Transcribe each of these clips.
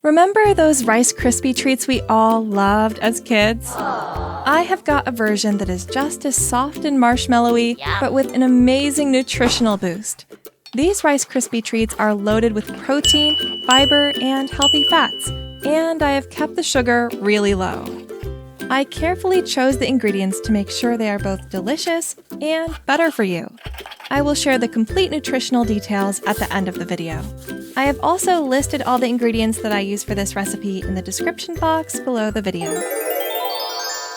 Remember those Rice Krispie treats we all loved as kids? I have got a version that is just as soft and marshmallowy, but with an amazing nutritional boost. These Rice Krispie treats are loaded with protein, fiber, and healthy fats, and I have kept the sugar really low. I carefully chose the ingredients to make sure they are both delicious and better for you. I will share the complete nutritional details at the end of the video. I have also listed all the ingredients that I use for this recipe in the description box below the video.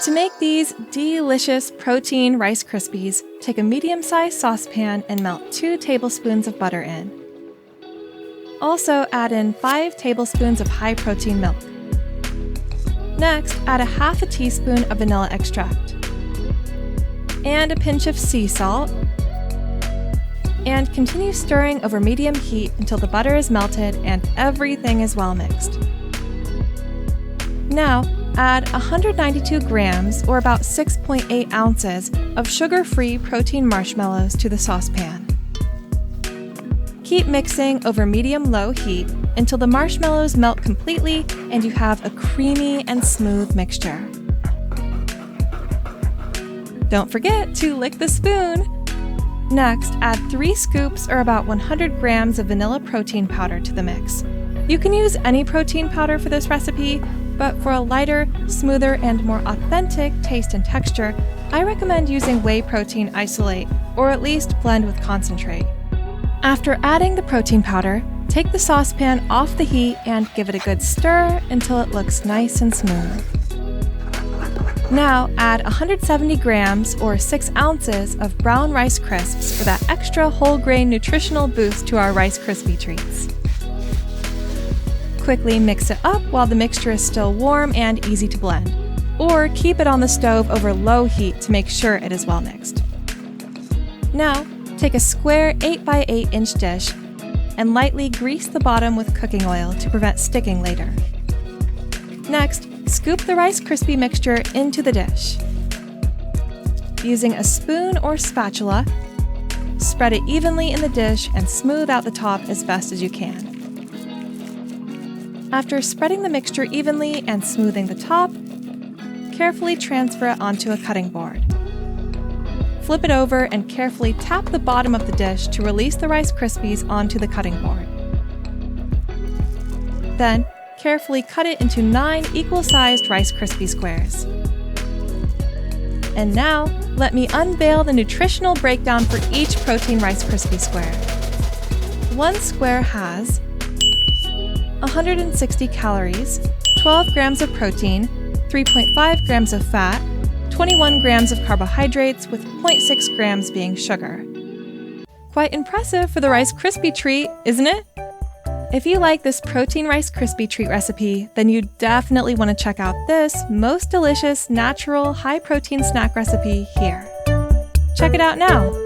To make these delicious protein Rice Krispies, take a medium-sized saucepan and melt 2 tablespoons of butter in. Also add in 5 tablespoons of high-protein milk. Next, add a half a teaspoon of vanilla extract and a pinch of sea salt, and continue stirring over medium heat until the butter is melted and everything is well mixed. Now, add 192 grams, or about 6.8 ounces, of sugar-free protein marshmallows to the saucepan. Keep mixing over medium-low heat until the marshmallows melt completely and you have a creamy and smooth mixture. Don't forget to lick the spoon! Next, add 3 scoops, or about 100 grams of vanilla protein powder to the mix. You can use any protein powder for this recipe, but for a lighter, smoother, and more authentic taste and texture, I recommend using whey protein isolate, or at least blend with concentrate. After adding the protein powder, take the saucepan off the heat and give it a good stir until it looks nice and smooth. Now add 170 grams, or 6 ounces, of brown Rice Crisps for that extra whole grain nutritional boost to our Rice Krispie treats. Quickly mix it up while the mixture is still warm and easy to blend, or keep it on the stove over low heat to make sure it is well mixed. Now, take a square 8x8 inch dish and lightly grease the bottom with cooking oil to prevent sticking later. Next, scoop the Rice Krispie mixture into the dish. Using a spoon or spatula, spread it evenly in the dish and smooth out the top as best as you can. After spreading the mixture evenly and smoothing the top, carefully transfer it onto a cutting board. Flip it over and carefully tap the bottom of the dish to release the Rice Krispies onto the cutting board. Then, carefully cut it into 9 equal-sized Rice Krispie squares. And now, let me unveil the nutritional breakdown for each protein Rice Krispie square. One square has 160 calories, 12 grams of protein, 3.5 grams of fat, 21 grams of carbohydrates, with 0.6 grams being sugar. Quite impressive for the Rice Krispie treat, isn't it? If you like this protein Rice Krispie treat recipe, then you definitely want to check out this most delicious, natural, high-protein snack recipe here. Check it out now!